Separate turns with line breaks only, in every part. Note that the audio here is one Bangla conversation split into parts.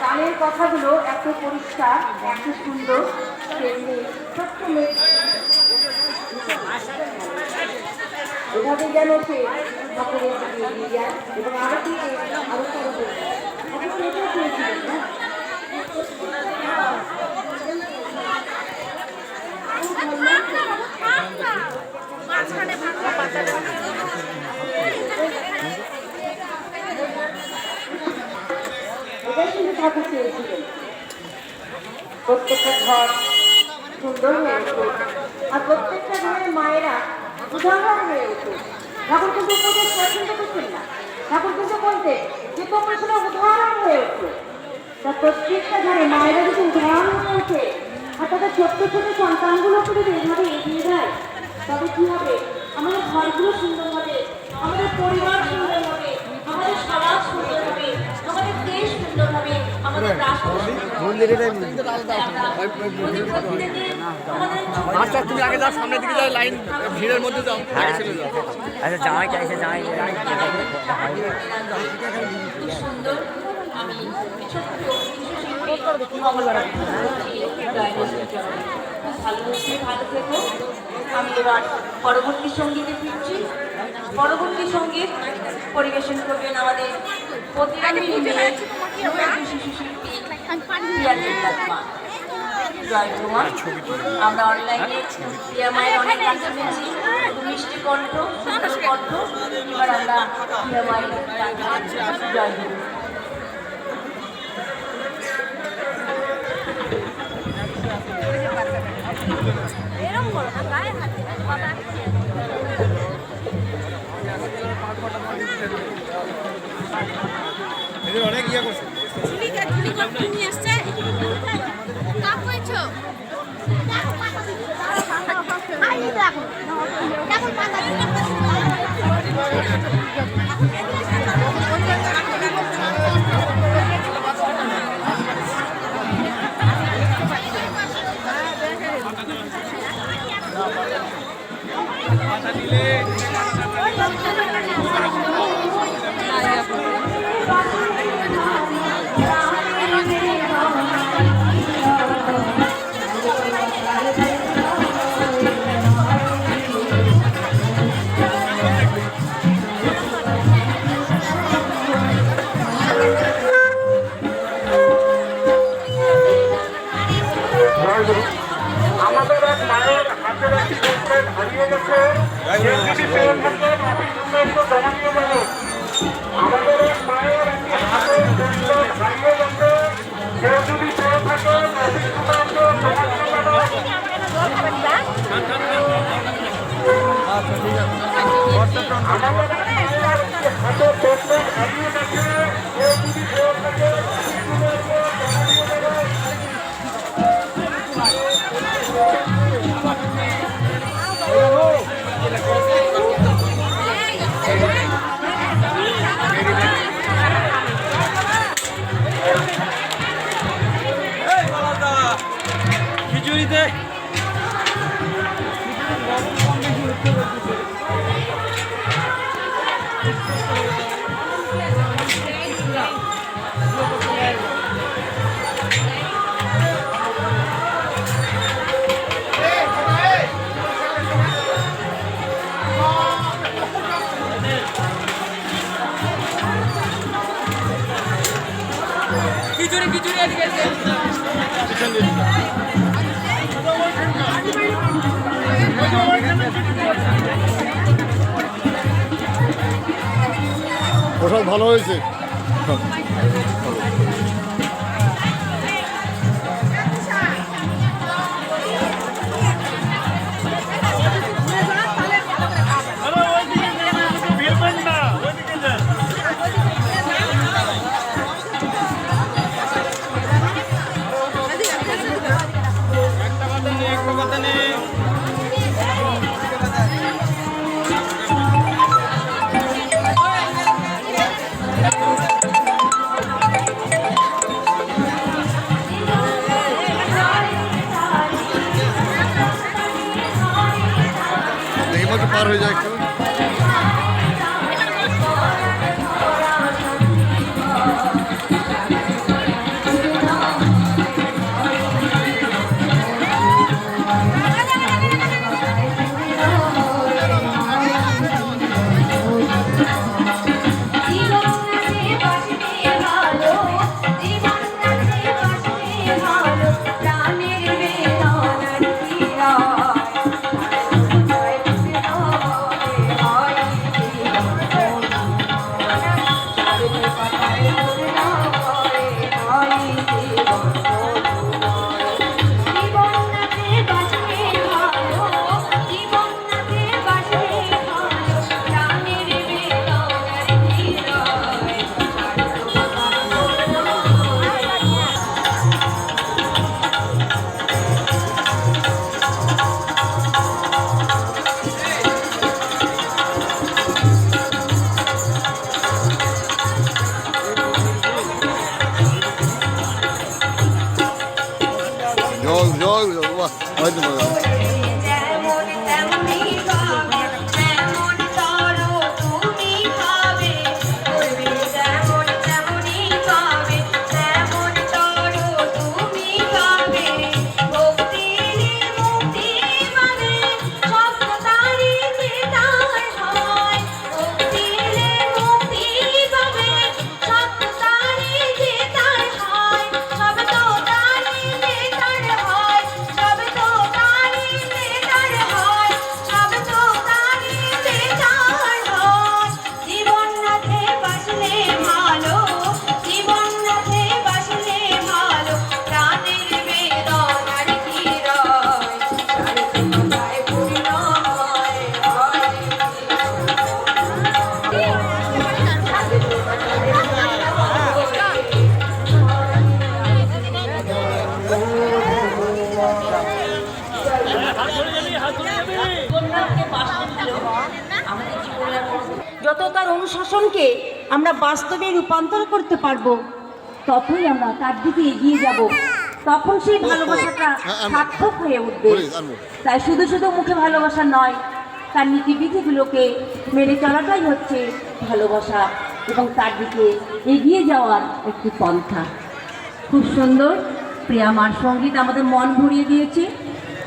গানের কথাগুলো এত পরিষ্কার, এত সুন্দর, এভাবে যেন সে ঠাকুরের দিকে এগিয়ে যায় এবং আরো দিকে আরো চেয়েছিলেন না। এটাই কিন্তু ঠাকুর চেয়েছিলেন, প্রত্যেকটা ঘর সুন্দর হয়ে উঠুক আর প্রত্যেকটা ঘরের মায়েরা উদাহরণ হয়ে উঠুক। ঠাকুর কিন্তু উপদেশ পছন্দ করছেন না, ঠাকুর কিন্তু বলতেন যে তোমরা সেটা উদাহরণ হয়ে উঠুক। তা প্রত্যেকটা ঘরে মায়েরা যদি উদাহরণ হয়ে ওঠে আর তাদের ছোট্ট ছোট সন্তানগুলোকে যদি এভাবে এগিয়ে দেয় তবে কি হবে? আমাদের ঘরগুলো সুন্দর হবে, আমাদের পরিবার সুন্দর হবে, আমাদের সমাজ সুন্দর হবে, আমাদের দেশ সুন্দর হবে, আমাদের রাষ্ট্র।
আচ্ছা তুমি আগে যাও, সামনের দিকে যাও, লাইন ভিড়ের মধ্যে যাও, আগে চলে যাও। আচ্ছা জামাই চাইছে, জামাই
সুন্দর। আমি ভালো থেকো। আমি এবার পরবর্তী সঙ্গীতে ফিরছি। পরবর্তী সঙ্গীত পরিবেশন করবেন আমাদের প্রতিরামী শিশু শিল্পী আমরা অনলাইনে প্রিয়া মায়ের অনেক গান শুনেছি, মিষ্টি কণ্ঠ, সুন্দর কণ্ঠ। এবার আমরা প্রিয়া মায়ের গান জয় গুরু।
অনেক ইয়ে করছে
আমাদের এক মায়ের হাতের একটি ব্রেসলেট হারিয়ে গেছে। আমাদের এক মায়ের একটি হাতের ব্রেসলেট হারিয়ে গেছে, কেউ যদি পেয়ে থাকে আমাদের হাতের ব্রেসলেট হারিয়ে গেছে, কেউ যদি পেয়ে থাকে
খিচুড়িতে খিচুড়ি খিচুড়ি এদিকে
প্রসাদ ভালো হয়েছে। পার হয়ে যায় একটু। জল জল বাহ, হয়তো বাবা।
যত তার অনুশাসনকে আমরা বাস্তবে রূপান্তর করতে পারবো, ততই আমরা তার দিকে এগিয়ে যাব, তখন সেই ভালোবাসাটা সার্থক হয়ে উঠবে। তাই শুধু শুধু মুখে ভালোবাসা নয়, তার নীতিবিধিগুলোকে মেনে চলাটাই হচ্ছে ভালোবাসা এবং তার দিকে এগিয়ে যাওয়ার একটি পন্থা। খুব সুন্দর প্রিয়ামার সঙ্গীত আমাদের মন ভরিয়ে দিয়েছে।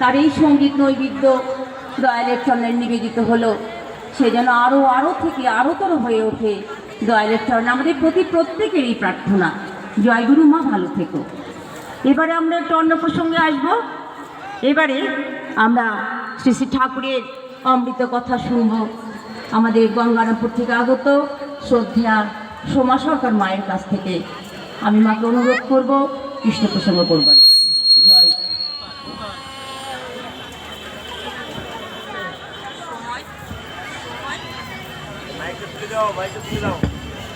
তার এই সঙ্গীত নৈবেদ্য দয়ালের চরণে নিবেদিত হলো, সে যেন আরও থেকে আরোতর হয়ে ওঠে দয়ালের চরণে। আমাদের প্রতি প্রত্যেকেরই প্রার্থনা, জয়গুরু মা ভালো থেকো। এবারে আমরা একটু অন্য প্রসঙ্গে আসবো। এবারে আমরা শ্রী শ্রী ঠাকুরের অমৃত কথা শুনব আমাদের গঙ্গারামপুর থেকে আগত শ্রদ্ধা সোমা সরকার মায়ের কাছ থেকে। আমি মাকে অনুরোধ করব কৃষ্ণ প্রসঙ্গ করবার। জয়।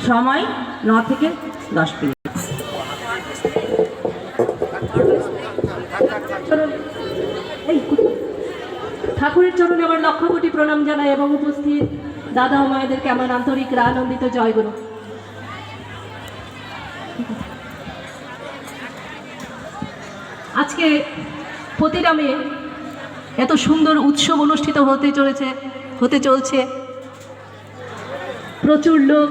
সময় 9 থেকে 10 মিনিট।
ঠাকুরের চরণে আমার লক্ষ কোটি প্রণাম জানাই এবং উপস্থিত দাদা ও মায়েদেরকে আমার আন্তরিক আনন্দিত জয়গুরু। আজকে প্রতিরামে এত সুন্দর উৎসব অনুষ্ঠিত হতে চলছে, প্রচুর লোক